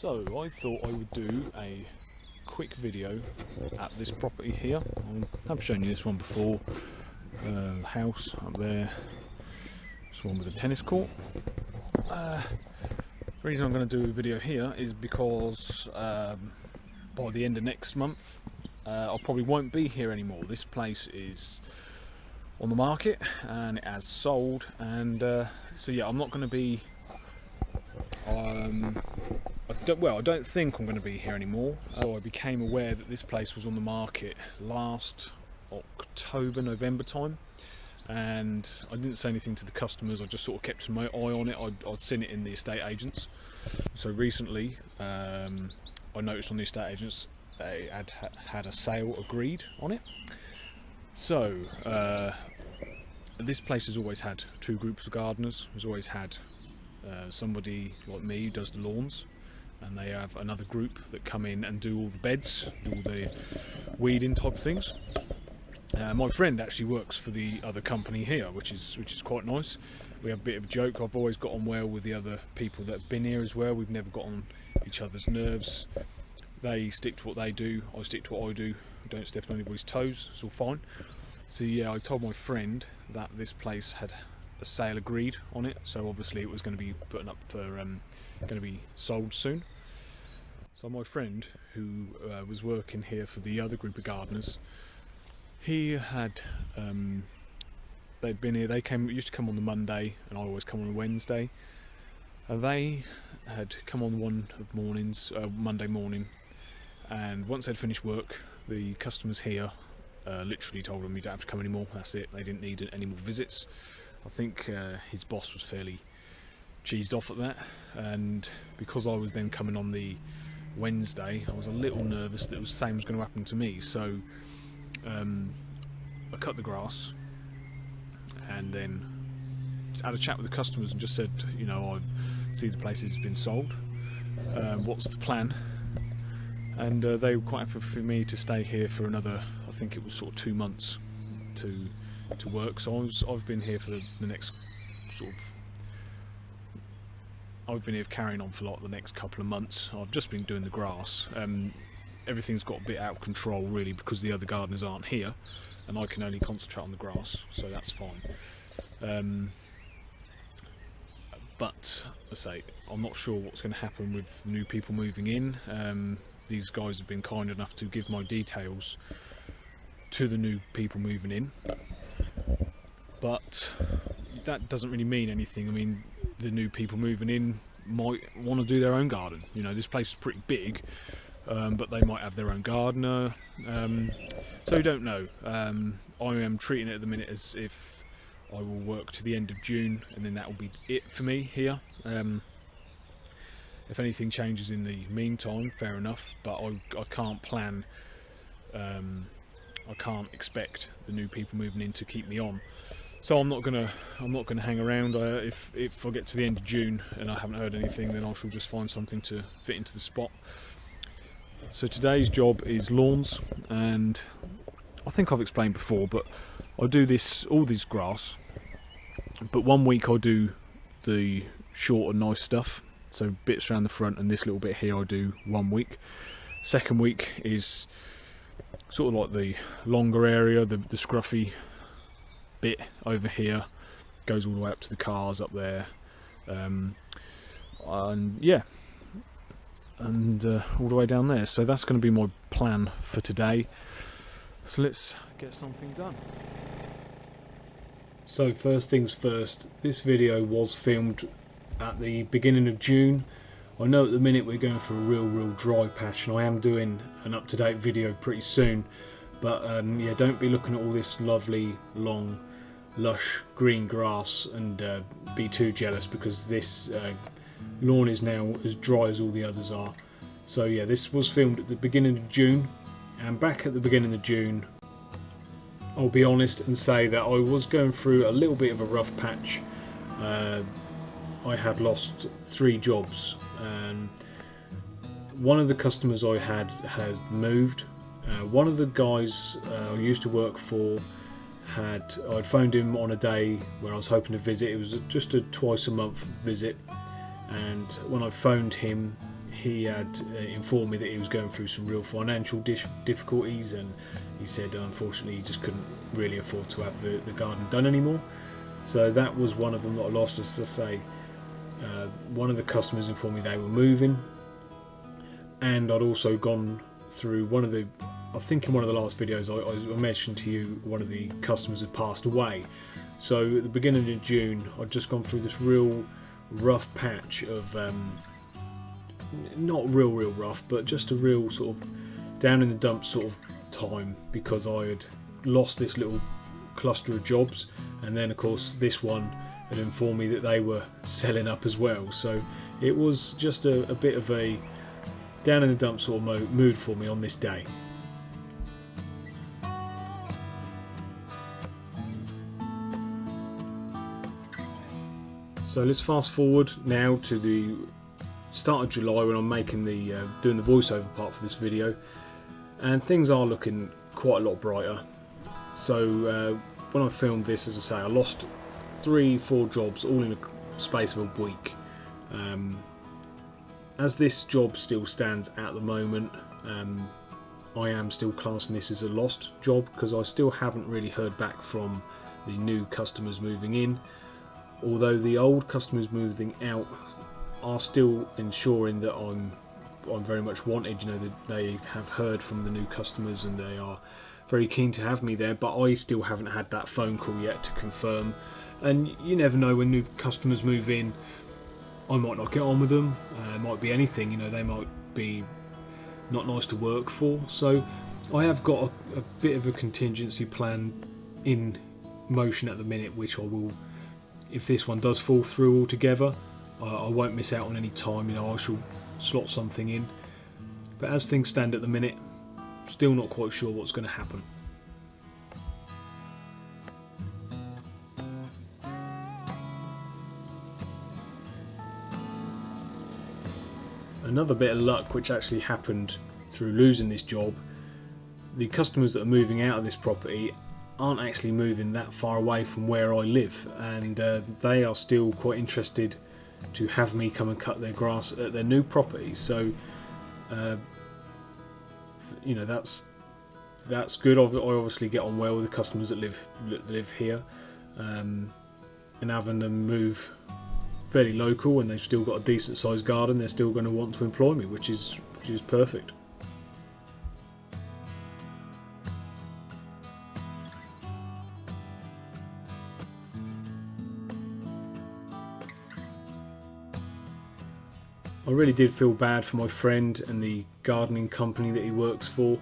So I thought I would do a quick video at this property here. I've shown you this one before. House up there. This one with a tennis court. The reason I'm going to do a video here is because by the end of next month I probably won't be here anymore. This place is on the market and it has sold, and so yeah, I'm not going to be I don't think I'm going to be here anymore. So I became aware that this place was on the market last October, November time, and I didn't say anything to the customers. I just sort of kept my eye on it. I'd seen it in the estate agents. So recently I noticed on the estate agents they had a sale agreed on it. So this place has always had two groups of gardeners. Has always had somebody like me who does the lawns, and they have another group that come in and do all the beds, do all the weeding type things. My friend actually works for the other company here, which is quite nice. We have a bit of a joke. I've always got on well with the other people that have been here as well. We've never got on each other's nerves. They stick to what they do, I stick to what I do. I don't step on anybody's toes, it's all fine. So yeah, I told my friend that this place had a sale agreed on it, so obviously it was going to be putting up for going to be sold soon. So my friend, who was working here for the other group of gardeners, he had they'd been here. They used to come on the Monday, and I always come on a Wednesday. They had come on one of mornings, Monday morning, and once they'd finished work, the customers here literally told them, "You don't have to come anymore. That's it." They didn't need any more visits. I think his boss was fairly cheesed off at that, and because I was then coming on the Wednesday, I was a little nervous that the same was going to happen to me. So I cut the grass and then had a chat with the customers and just said, you know, I see the place has been sold. What's the plan? And they were quite happy for me to stay here for another, I think it was sort of 2 months to work. So I've been here for the next sort of, I've been here carrying on for like the next couple of months. I've just been doing the grass. Everything's got a bit out of control really because the other gardeners aren't here, and I can only concentrate on the grass, so that's fine. But I say, I'm not sure what's going to happen with the new people moving in. These guys have been kind enough to give my details to the new people moving in, but that doesn't really mean anything. I mean, the new people moving in might want to do their own garden. You know, this place is pretty big, but they might have their own gardener, so you don't know. I am treating it at the minute as if I will work to the end of June, and then that will be it for me here. If anything changes in the meantime, fair enough, but I can't plan, I can't expect the new people moving in to keep me on. So I'm not gonna hang around. If I get to the end of June and I haven't heard anything, then I shall just find something to fit into the spot. So today's job is lawns, and I think I've explained before, but I do all this grass, but 1 week I do the short and nice stuff, so bits around the front, and this little bit here I do 1 week. Second week is sort of like the longer area, the scruffy bit over here, goes all the way up to the cars up there, and yeah, and all the way down there. So that's going to be my plan for today. So let's get something done. So first things first, this video was filmed at the beginning of June. I know at the minute we're going for a real dry patch, and I am doing an up-to-date video pretty soon, but yeah, don't be looking at all this lovely long lush green grass and be too jealous, because this lawn is now as dry as all the others are. So yeah, this was filmed at the beginning of June, and back at the beginning of June, I'll be honest and say that I was going through a little bit of a rough patch. I had lost 3 jobs. One of the customers I had has moved. One of the guys I used to work for I'd phoned him on a day where I was hoping to visit. It was just a twice a month visit, and when I phoned him, he had informed me that he was going through some real financial difficulties, and he said unfortunately he just couldn't really afford to have the garden done anymore. So that was one of them that I lost. As I say, one of the customers informed me they were moving, and I'd also gone through I think in one of the last videos I mentioned to you one of the customers had passed away. So at the beginning of June I'd just gone through this real rough patch of not real rough, but just a real sort of down in the dumps sort of time, because I had lost this little cluster of jobs, and then of course this one had informed me that they were selling up as well. So it was just a bit of a down in the dumps sort of mood for me on this day. So let's fast forward now to the start of July, when I'm making doing the voiceover part for this video, and things are looking quite a lot brighter. So when I filmed this, as I say, I lost 3-4 jobs all in a space of a week. As this job still stands at the moment, I am still classing this as a lost job, because I still haven't really heard back from the new customers moving in, although the old customers moving out are still ensuring that I'm very much wanted. You know, that they have heard from the new customers and they are very keen to have me there, but I still haven't had that phone call yet to confirm. And you never know, when new customers move in, I might not get on with them. It might be anything, you know, they might be not nice to work for. So I have got a bit of a contingency plan in motion at the minute, which I will, if this one does fall through altogether, I won't miss out on any time. You know, I shall slot something in. But as things stand at the minute, still not quite sure what's going to happen. Another bit of luck which actually happened through losing this job, the customers that are moving out of this property aren't actually moving that far away from where I live, and they are still quite interested to have me come and cut their grass at their new property. So you know, that's good. I obviously get on well with the customers that live here, and having them move fairly local and they've still got a decent sized garden, they're still going to want to employ me, which is perfect. I really did feel bad for my friend and the gardening company that he works for.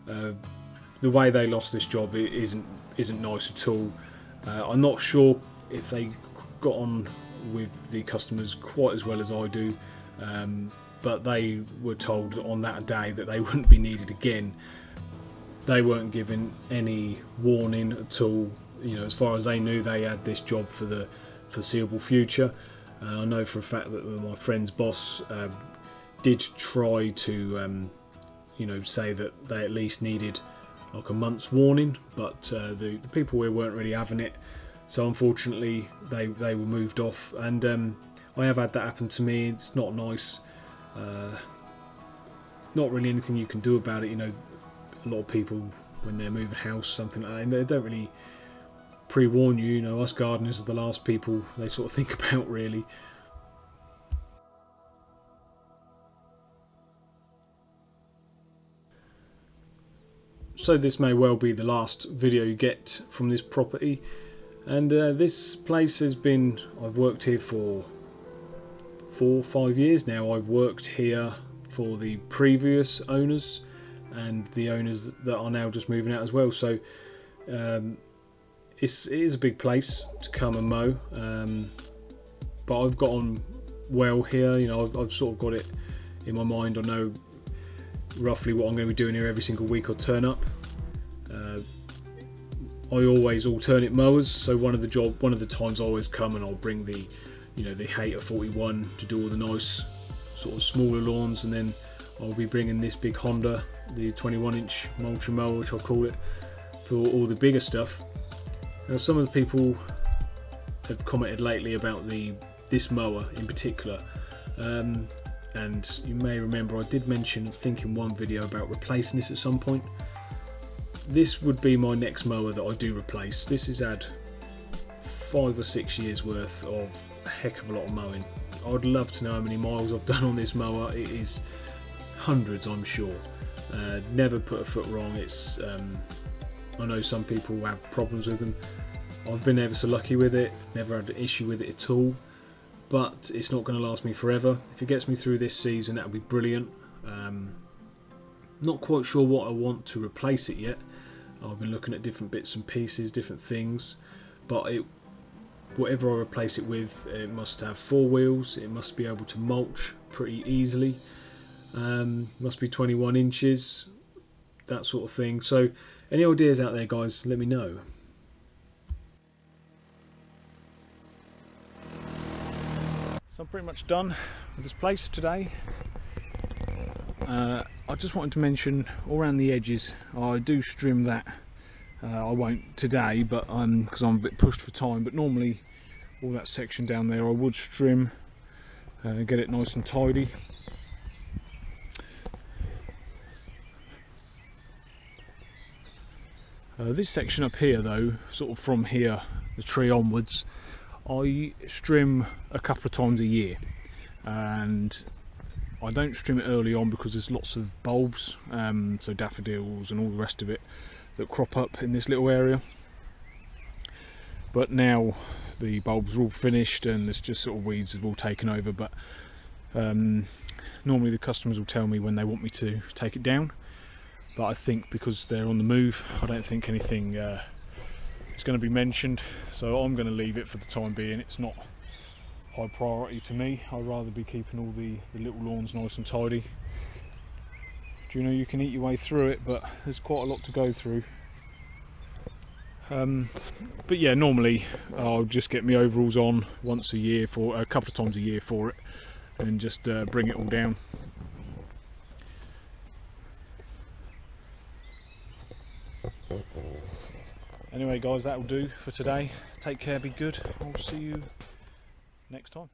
The way they lost this job isn't nice at all. I'm not sure if they got on with the customers quite as well as I do, but they were told on that day that they wouldn't be needed again. They weren't given any warning at all. You know, as far as they knew, they had this job for the foreseeable future. I know for a fact that my friend's boss did try to you know, say that they at least needed like a month's warning, but the people here weren't really having it. So unfortunately they were moved off, and I have had that happen to me. It's not nice. Not really anything you can do about it. You know, a lot of people, when they're moving house, something like that, and they don't really pre-warn you. You know, us gardeners are the last people they sort of think about, really. So this may well be the last video you get from this property, and this place has been, I've worked here for 4 or 5 years now. I've worked here for the previous owners and the owners that are now just moving out as well. So it is a big place to come and mow, but I've got on well here. You know, I've sort of got it in my mind. I know roughly what I'm going to be doing here every single week I turn up. I always alternate mowers, so one of the times I always come and I'll bring the Hayter 41 to do all the nice sort of smaller lawns, and then I'll be bringing this big Honda, the 21-inch mulching mower, which I'll call it, for all the bigger stuff. Now, some of the people have commented lately about this mower in particular, and and you may remember I did mention, I think in one video, about replacing this at some point. This would be my next mower that I do replace. This has had 5 or 6 years worth of a heck of a lot of mowing. I'd love to know how many miles I've done on this mower. It is hundreds, I'm sure. Never put a foot wrong. It's I know some people have problems with them. I've been ever so lucky with it, never had an issue with it at all, but it's not going to last me forever. If it gets me through this season, that would be brilliant. Not quite sure what I want to replace it yet. I've been looking at different bits and pieces, different things, but whatever I replace it with, it must have 4 wheels, it must be able to mulch pretty easily, must be 21 inches, that sort of thing. So any ideas out there, guys, let me know. So I'm pretty much done with this place today. I just wanted to mention, all around the edges, I do trim that. I won't today, but because I'm a bit pushed for time, but normally all that section down there I would trim, get it nice and tidy. This section up here though, sort of from here, the tree onwards, I trim a couple of times a year, and I don't trim it early on because there's lots of bulbs, so daffodils and all the rest of it, that crop up in this little area. But now the bulbs are all finished and there's just sort of weeds have all taken over, but normally the customers will tell me when they want me to take it down, but I think because they're on the move, I don't think anything is going to be mentioned, so I'm going to leave it for the time being. It's not high priority to me. I'd rather be keeping all the little lawns nice and tidy. Do you know, you can eat your way through it, but there's quite a lot to go through. But yeah, normally I'll just get my overalls on once a year, for a couple of times a year for it, and just bring it all down. Anyway guys, that'll do for today. Take care, be good. I'll see you next time.